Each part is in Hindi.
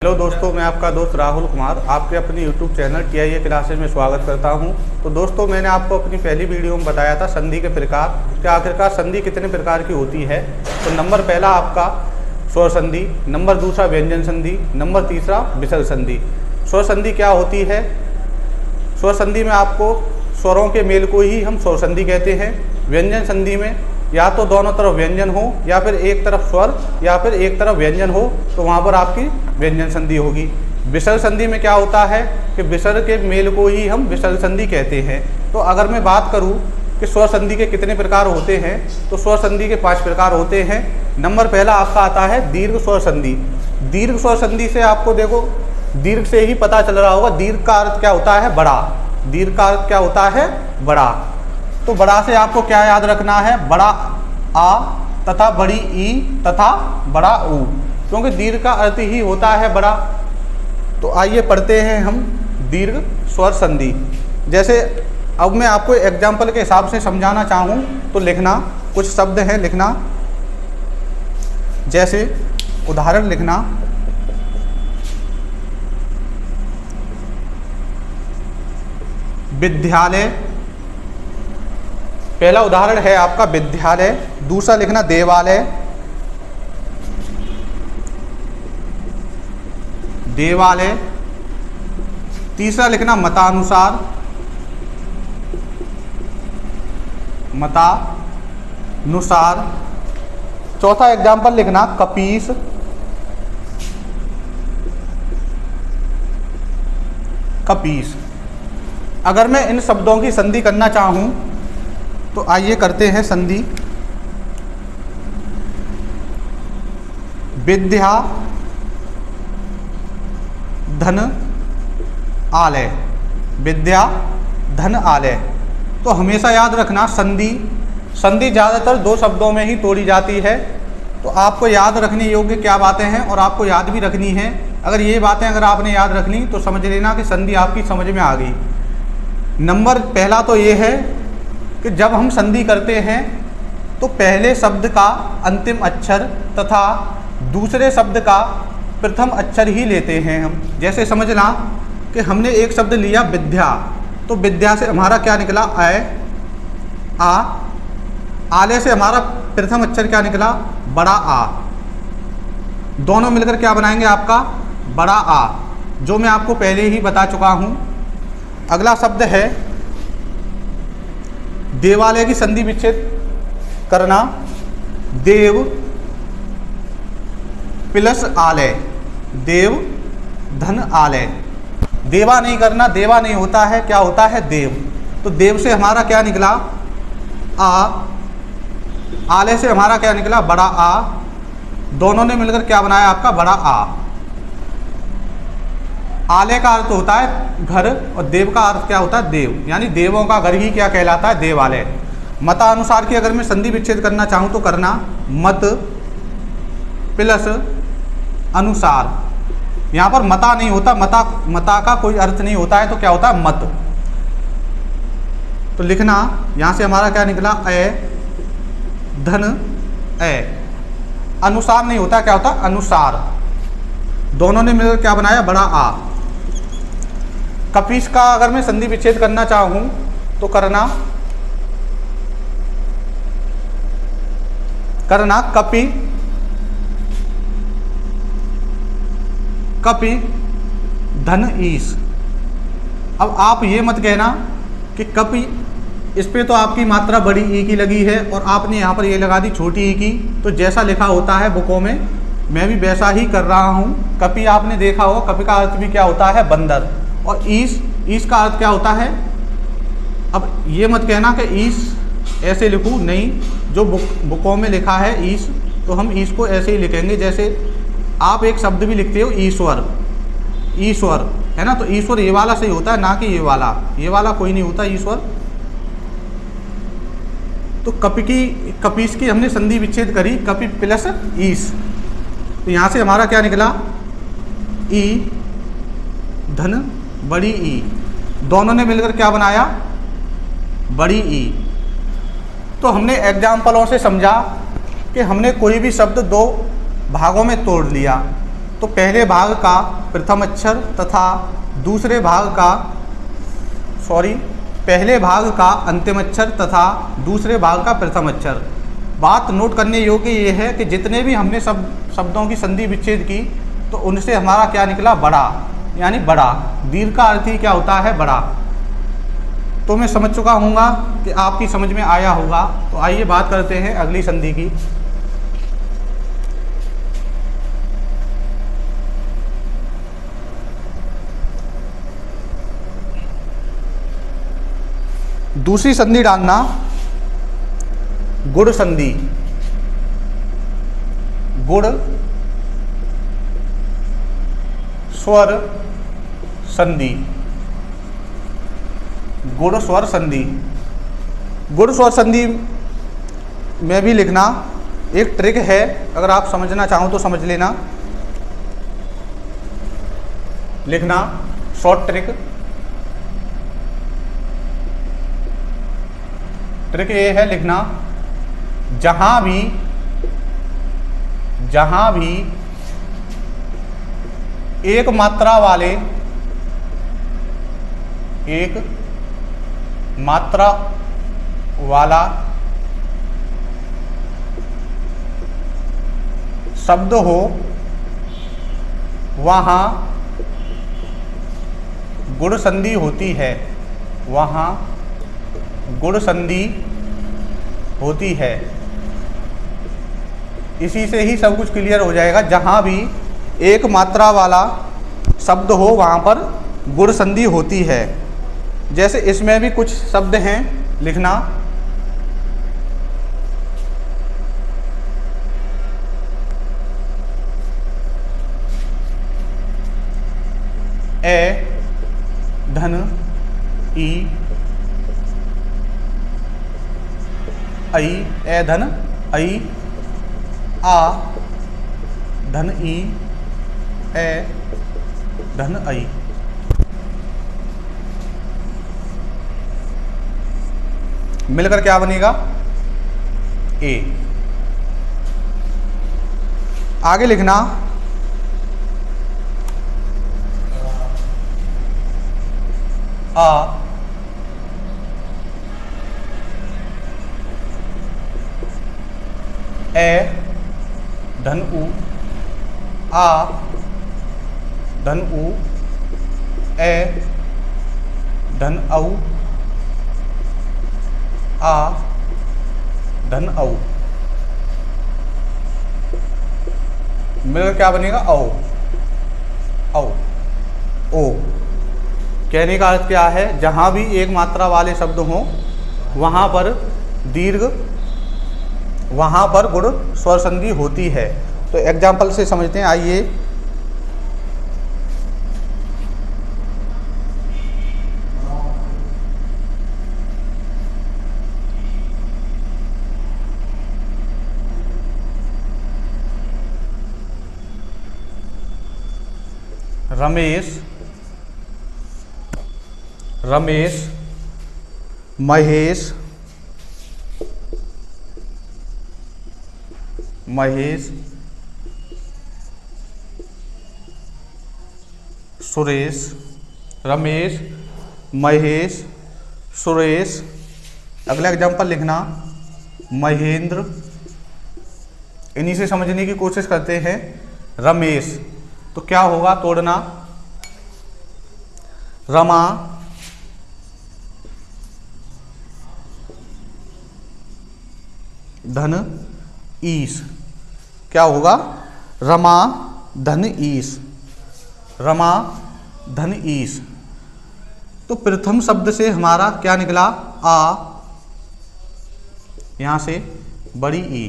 हेलो दोस्तों, मैं आपका दोस्त राहुल कुमार आपके अपनी यूट्यूब चैनल TIA क्लासेज में स्वागत करता हूं। तो दोस्तों, मैंने आपको अपनी पहली वीडियो में बताया था संधि के प्रकार कि आखिरकार संधि कितने प्रकार की होती है। तो नंबर पहला आपका स्वर संधि, नंबर दूसरा व्यंजन संधि, नंबर तीसरा विसर्ग संधि। स्वर संधि क्या होती है? स्वर संधि में आपको स्वरों के मेल को ही हम स्वर संधि कहते हैं। व्यंजन संधि में या तो दोनों तरफ व्यंजन हो या फिर एक तरफ स्वर या फिर एक तरफ व्यंजन हो, तो वहाँ पर आपकी व्यंजन संधि होगी। विसर्ग संधि में क्या होता है कि विसर्ग के मेल को ही हम विसर्ग संधि कहते हैं। तो अगर मैं बात करूँ कि स्वर संधि के कितने प्रकार होते हैं, तो स्वर संधि के 5 प्रकार होते हैं। नंबर पहला आपका आता है दीर्घ स्वर संधि। दीर्घ स्वर संधि से आपको देखो, दीर्घ से ही पता चल रहा होगा दीर्घ का अर्थ क्या होता है, बड़ा। दीर्घ का अर्थ क्या होता है, बड़ा। तो बड़ा से आपको क्या याद रखना है, बड़ा आ तथा बड़ी ई तथा बड़ा ऊ, क्योंकि दीर्घ का अर्थ ही होता है बड़ा। तो आइए पढ़ते हैं हम दीर्घ स्वर संधि। जैसे अब मैं आपको एग्जाम्पल के हिसाब से समझाना चाहूँ तो लिखना, कुछ शब्द हैं लिखना। जैसे उदाहरण लिखना, विद्यालय। पहला उदाहरण है आपका विद्यालय। दूसरा लिखना देवालय, देवालय। तीसरा लिखना मतानुसार, मतानुसार। चौथा एग्जाम्पल लिखना कपीस, कपीस। अगर मैं इन शब्दों की संधि करना चाहूँ तो आइए करते हैं संधि। विद्या धन आलय, विद्या धन आलय। तो हमेशा याद रखना संधि ज़्यादातर 2 शब्दों में ही तोड़ी जाती है। तो आपको याद रखने योग्य क्या बातें हैं और आपको याद भी रखनी है। अगर ये बातें अगर आपने याद रखनी तो समझ लेना कि संधि आपकी समझ में आ गई। नंबर पहला तो ये है कि जब हम संधि करते हैं तो पहले शब्द का अंतिम अक्षर तथा दूसरे शब्द का प्रथम अक्षर ही लेते हैं हम। जैसे समझना कि हमने एक शब्द लिया विद्या, तो विद्या से हमारा क्या निकला, आ। आले से हमारा प्रथम अक्षर क्या निकला, बड़ा आ। दोनों मिलकर क्या बनाएंगे आपका, बड़ा आ, जो मैं आपको पहले ही बता चुका हूँ। अगला शब्द है देवालय की संधि विच्छेद करना, देव प्लस आलय, देव धन आलय। देवा नहीं करना, देवा नहीं होता है, क्या होता है, देव। तो देव से हमारा क्या निकला, आ। आलय से हमारा क्या निकला, बड़ा आ। दोनों ने मिलकर क्या बनाया आपका, बड़ा आ। आलय का अर्थ होता है घर और देव का अर्थ क्या होता है, देव। यानी देवों का घर ही क्या कहलाता है, देवालय। मतानुसार की अगर मैं संधि विच्छेद करना चाहूँ तो करना मत प्लस अनुसार। यहाँ पर मता नहीं होता, मता का कोई अर्थ नहीं होता है, तो क्या होता है, मत। तो लिखना यहाँ से हमारा क्या निकला, धन अनुसार नहीं होता, क्या होता, अनुसार। दोनों ने मिलकर क्या बनाया, बड़ा आ। कपीस का अगर मैं संधि विच्छेद करना चाहूँ तो करना कपि, कपि धन ईस। अब आप ये मत कहना कि कपि, इस पे तो आपकी मात्रा बड़ी ई की लगी है और आपने यहाँ पर ये लगा दी छोटी ई की। तो जैसा लिखा होता है बुकों में, मैं भी वैसा ही कर रहा हूँ। कपि आपने देखा हो, कपि का अर्थ भी क्या होता है, बंदर। और ईस का अर्थ क्या होता है। अब ये मत कहना कि ईस ऐसे लिखूँ, नहीं, जो बुकों में लिखा है ईस, तो हम ईस को ऐसे ही लिखेंगे। जैसे आप एक शब्द भी लिखते हो ईश्वर, ईश्वर है ना, तो ईश्वर ये वाला सही होता है, ना कि ये वाला कोई नहीं होता, ईश्वर। तो कपीस की हमने संधि विच्छेद करी, कपि प्लस ईस। तो यहाँ से हमारा क्या निकला, ई धन बड़ी ई। दोनों ने मिलकर क्या बनाया, बड़ी ई। तो हमने एग्जाम्पलों से समझा कि हमने कोई भी शब्द 2 भागों में तोड़ लिया। तो पहले भाग का प्रथम अक्षर तथा दूसरे भाग का पहले भाग का अंतिम अक्षर तथा दूसरे भाग का प्रथम अक्षर। बात नोट करने योग्य ये है कि जितने भी हमने शब्दों की संधि विच्छेद की तो उनसे हमारा क्या निकला, बड़ा, यानी बड़ा। दीर्घ का अर्थ ही क्या होता है, बड़ा। तो मैं समझ चुका हूँगा कि आपकी समझ में आया होगा। तो आइए बात करते हैं अगली संधि की। दूसरी संधि डालना गुण संधि। गुण स्वर संधि। गुण स्वर संधि। गुण स्वर संधि में भी लिखना एक ट्रिक है, अगर आप समझना चाहो तो समझ लेना। लिखना शॉर्ट ट्रिक। ट्रिक ये है लिखना, जहां भी एक मात्रा वाला शब्द हो वहां गुण संधि होती है। वहां गुण संधि होती है। इसी से ही सब कुछ क्लियर हो जाएगा। जहां भी एक मात्रा वाला शब्द हो वहां पर गुण संधि होती है। जैसे इसमें भी कुछ शब्द हैं, लिखना ए धन ई आई, ए धन आई, आ धन ई, ए धन आई। मिलकर क्या बनेगा, ए। आगे लिखना आ ए धन उ, आ धन उ, ए धन औ, आ धन औ। मिलकर क्या बनेगा, औ। औ ओ। कहने का अर्थ क्या है, जहां भी एक मात्रा वाले शब्द हों वहां पर दीर्घ, वहां पर गुण स्वर संधि होती है। तो एग्जाम्पल से समझते हैं, आइए। रमेश, रमेश, महेश, महेश, सुरेश। रमेश, महेश, सुरेश। अगला एग्जाम्पल लिखना महेंद्र। इन्हीं से समझने की कोशिश करते हैं। रमेश तो क्या होगा, तोड़ना रमा, धन ईश। क्या होगा, रमा धन ईश, रमा धन ईश। तो प्रथम शब्द से हमारा क्या निकला, आ, यहां से बड़ी ई,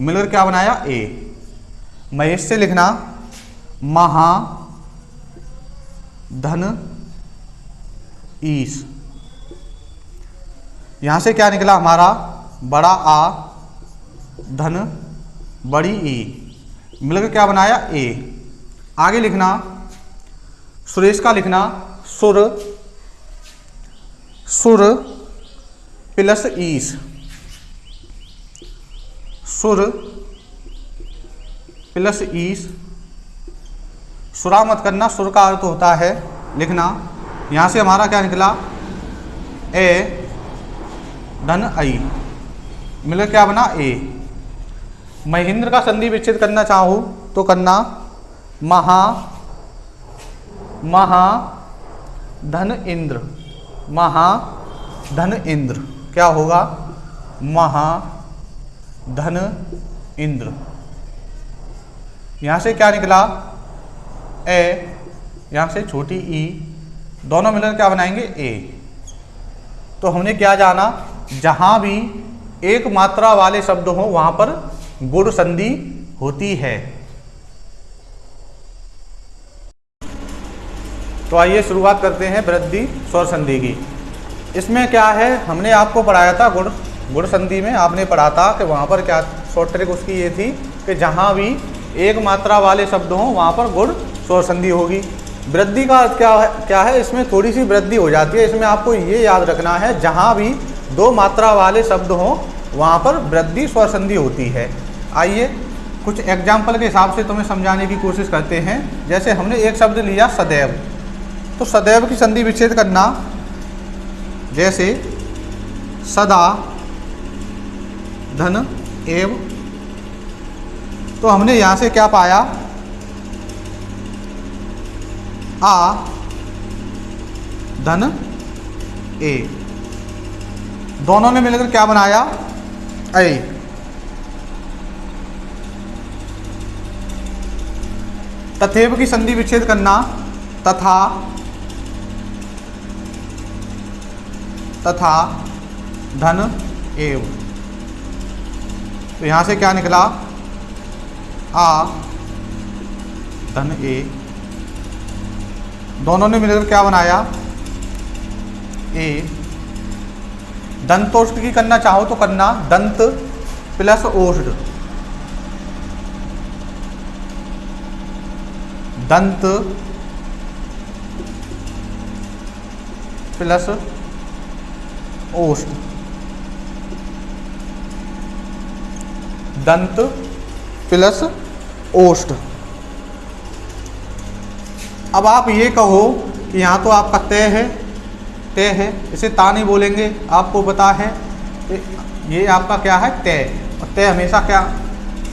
मिलकर क्या बनाया, ए। महेश से लिखना महा धन ईश। यहां से क्या निकला हमारा, बड़ा आ धन बड़ी ई, मिलकर क्या बनाया, ए। आगे लिखना सुरेश का लिखना सुर, सुर प्लस ईश, सुर प्लस ईश, सुरा मत करना, सुर का अर्थ होता है लिखना। यहाँ से हमारा क्या निकला, ए धन आई, मिलकर क्या बना, ए। महेंद्र का संधि विच्छेद करना चाहूँ तो करना महा महा धन इंद्र, महा धन इंद्र, क्या होगा, महा धन इंद्र। यहाँ से क्या निकला, ए, यहाँ से छोटी ई, दोनों मिलकर क्या बनाएंगे, ए। तो हमने क्या जाना, जहाँ भी एक मात्रा वाले शब्द हो वहाँ पर गुण संधि होती है। तो आइए शुरुआत करते हैं वृद्धि स्वर संधि की। इसमें क्या है, हमने आपको पढ़ाया था गुण संधि में आपने पढ़ा था कि वहाँ पर क्या शॉर्ट ट्रिक उसकी ये थी कि जहाँ भी एक मात्रा वाले शब्द हों वहाँ पर गुण स्वर संधि होगी। वृद्धि का क्या है, इसमें थोड़ी सी वृद्धि हो जाती है। इसमें आपको ये याद रखना है, जहाँ भी दो मात्रा वाले शब्द हों वहाँ पर वृद्धि स्वर संधि होती है। आइए कुछ एग्जाम्पल के हिसाब से तुम्हें समझाने की कोशिश करते हैं। जैसे हमने एक शब्द लिया सदैव, तो सदैव की संधि विच्छेद करना, जैसे सदा धन एव, तो हमने यहाँ से क्या पाया, आ धन ए, दोनों ने मिलकर क्या बनाया, ऐ। तथैव की संधि विच्छेद करना, तथा तथा धन एव, तो यहाँ से क्या निकला, आ धन ए, दोनों ने मिलकर क्या बनाया, ए। दंतोष्ठ की करना चाहो तो करना दंत प्लस ओष्ठ, दंत प्लस ओष्ठ, दंत प्लस ओष्ठ। अब आप ये कहो कि यहाँ तो आपका तय है, इसे ता नहीं बोलेंगे, आपको पता है ये आपका क्या है, तय। और तय हमेशा क्या,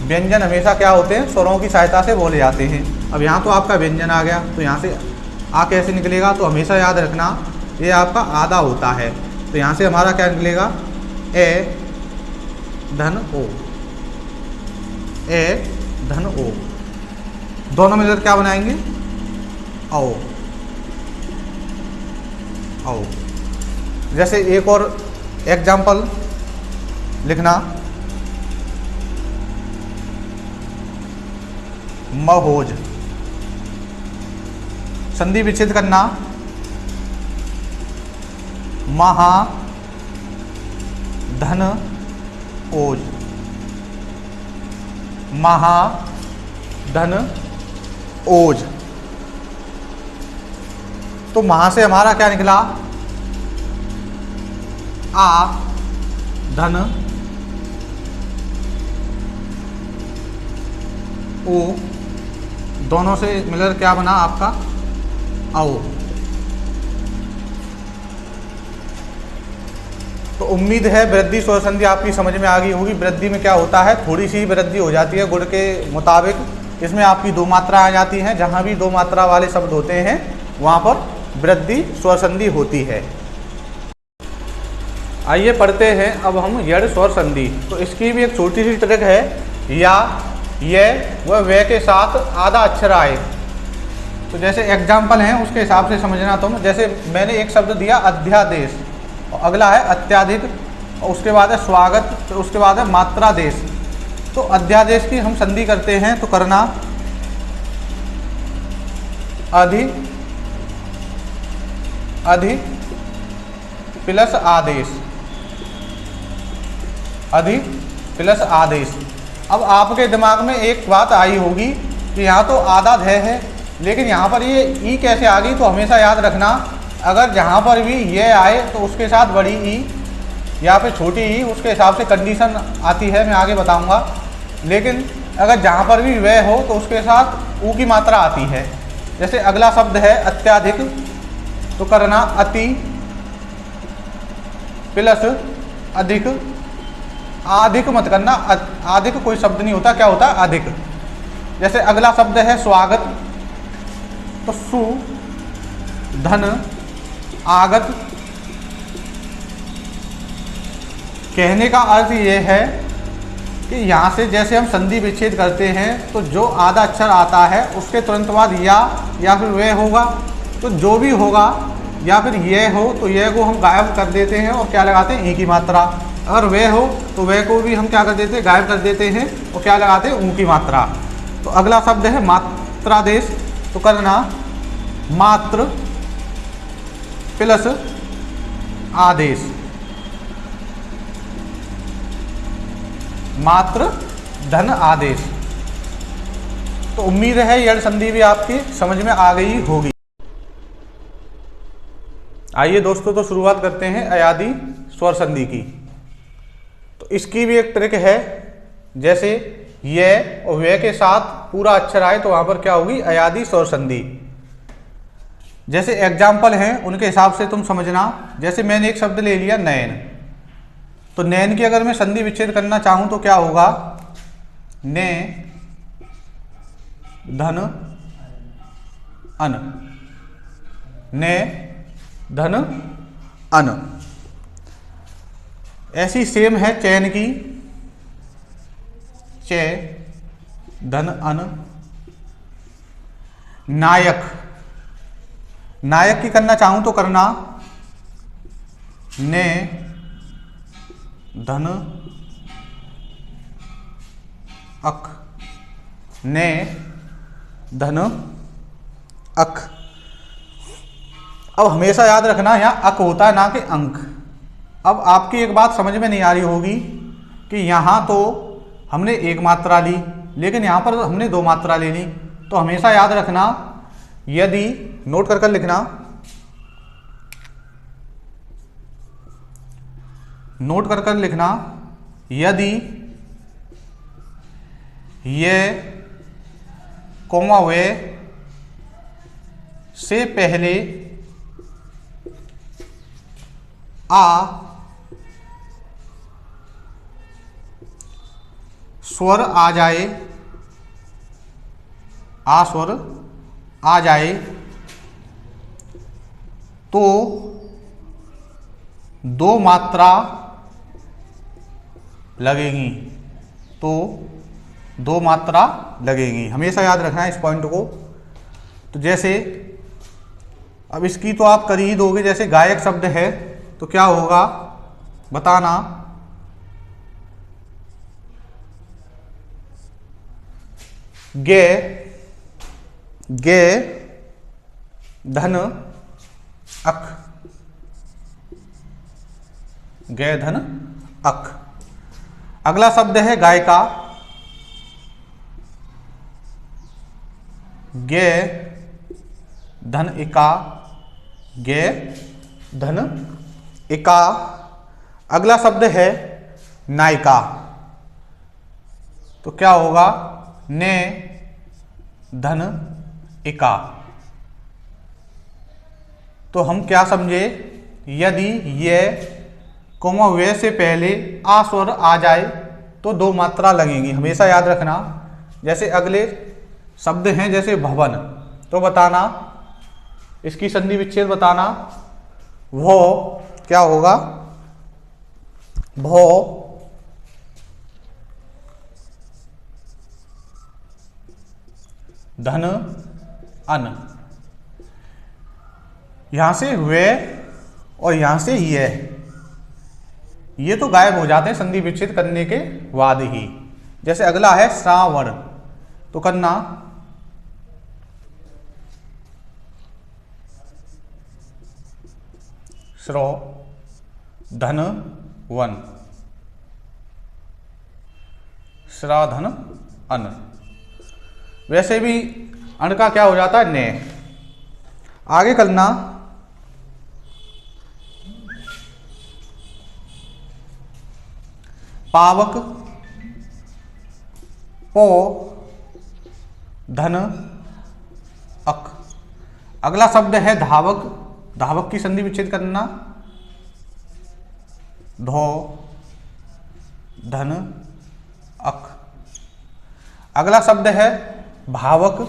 व्यंजन हमेशा क्या होते हैं, स्वरों की सहायता से बोले जाते हैं। अब यहाँ तो आपका व्यंजन आ गया, तो यहाँ से आ कैसे निकलेगा, तो हमेशा याद रखना ये आपका आधा होता है। तो यहाँ से हमारा क्या निकलेगा, ए धन ओ, ए धन ओ, दोनों मिलकर क्या बनाएंगे, औ औ। जैसे एक और एग्जाम्पल लिखना, महोज, संधि विच्छेद करना, महा धन ओज, महा धन ओज। तो महा से हमारा क्या निकला, आ धन ओ, दोनों से मिलकर क्या बना आपका, आओ। तो उम्मीद है वृद्धि स्वर संधि आपकी समझ में आ गई होगी। वृद्धि में क्या होता है, थोड़ी सी वृद्धि हो जाती है गुण के मुताबिक। इसमें आपकी दो मात्रा आ जाती हैं, जहाँ भी दो मात्रा वाले शब्द होते हैं वहाँ पर वृद्धि स्वर संधि होती है। आइए पढ़ते हैं अब हम यड़ स्वर संधि। तो इसकी भी एक छोटी सी ट्रिक है, या ये व वे के साथ आधा अक्षर आए। तो जैसे एग्जाम्पल हैं उसके हिसाब से समझना तुम। जैसे मैंने एक शब्द दिया अध्यादेश, और अगला है अत्याधिक, और उसके बाद है स्वागत, तो उसके बाद है मात्रादेश। तो अध्यादेश की हम संधि करते हैं तो करना अधि अधि प्लस आदेश, अधि प्लस आदेश। अब आपके दिमाग में एक बात आई होगी कि यहाँ तो आधा ध है, लेकिन यहाँ पर ये ई कैसे आ गई। तो हमेशा याद रखना, अगर जहाँ पर भी ये आए तो उसके साथ बड़ी ई या फिर छोटी ई, उसके हिसाब से कंडीशन आती है, मैं आगे बताऊंगा। लेकिन अगर जहाँ पर भी वह हो तो उसके साथ ऊ की मात्रा आती है। जैसे अगला शब्द है अत्याधिक, तो करना अति प्लस अधिक। अधिक मत करना, अधिक कोई शब्द नहीं होता, क्या होता है अधिक। जैसे अगला शब्द है स्वागत, तो सु धन आगत। कहने का अर्थ ये है कि यहाँ से जैसे हम संधि विच्छेद करते हैं तो जो आधा अक्षर आता है उसके तुरंत बाद या फिर वह होगा, तो जो भी होगा या फिर यह हो तो यह को हम गायब कर देते हैं और क्या लगाते हैं, ई की मात्रा। अगर वह हो तो वह को भी हम क्या कर देते हैं, गायब कर देते हैं और क्या लगाते हैं, ऊ की मात्रा। तो अगला शब्द है मात्रादेश, तो करना मात्र प्लस आदेश। मात्र धन आदेश। तो उम्मीद है यह संधि भी आपकी समझ में आ गई होगी। आइए दोस्तों, तो शुरुआत करते हैं अयादी स्वर संधि की। तो इसकी भी एक ट्रिक है, जैसे ये और वे के साथ पूरा अक्षर आए तो वहां पर क्या होगी, अयादी स्वर संधि। जैसे एग्जाम्पल हैं उनके हिसाब से तुम समझना। जैसे मैंने एक शब्द ले लिया नयन, तो नैन की अगर मैं संधि विच्छेद करना चाहूं तो क्या होगा, ने धन अन, ने धन अन। ऐसी सेम है चैन की, चे धन अन। नायक, नायक की करना चाहूं तो करना ने धन अक, ने धन अक। अब हमेशा याद रखना यहाँ अक होता है ना कि अंक। अब आपकी एक बात समझ में नहीं आ रही होगी कि यहाँ तो हमने एक मात्रा ली लेकिन यहाँ पर हमने दो मात्रा ले ली। तो हमेशा याद रखना, यदि नोट कर लिखना, नोट कर लिखना, यदि ये कोमा वे से पहले आ स्वर आ जाए, आ स्वर आ जाए तो दो मात्रा लगेगी, तो दो मात्रा लगेगी। हमेशा याद रखना है इस पॉइंट को। तो जैसे अब इसकी तो आप कर ही दोगे। जैसे गायक शब्द है तो क्या होगा बताना, गे गे धन अक, गे धन अक। अगला शब्द है गायिका, गे धन इका, गे धन इका। अगला शब्द है नायिका, तो क्या होगा, ने धन इका। तो हम क्या समझे, यदि ये कोमा वे से पहले आ स्वर आ जाए तो दो मात्रा लगेंगी। हमेशा याद रखना। जैसे अगले शब्द हैं जैसे भवन, तो बताना इसकी संधि विच्छेद बताना, वो क्या होगा, भो धन अन। यहां से वे और यहां से ये तो गायब हो जाते हैं संधि विच्छेद करने के बाद ही। जैसे अगला है श्रावण, तो करना श्रो धन वन, श्राधन अन। वैसे भी अन का क्या हो जाता है, ने। आगे करना पावक, पो धन अक, अगला शब्द है धावक। धावक की संधि विच्छेद करना, धौ धन अक। अगला शब्द है भावक,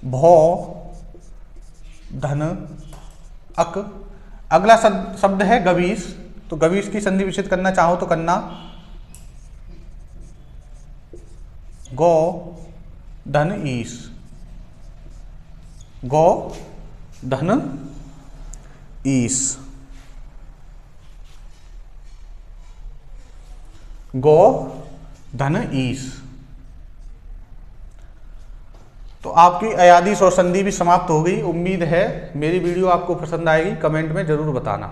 भौ धन अक। अगला शब्द है गवीश। तो गवीश की संधि विच्छेद करना चाहो तो करना, गौ धन ईश, गौ धन ईश, गौ धन ईश। तो आपकी अयादीश और संधि भी समाप्त हो गई। उम्मीद है मेरी वीडियो आपको पसंद आएगी। कमेंट में जरूर बताना।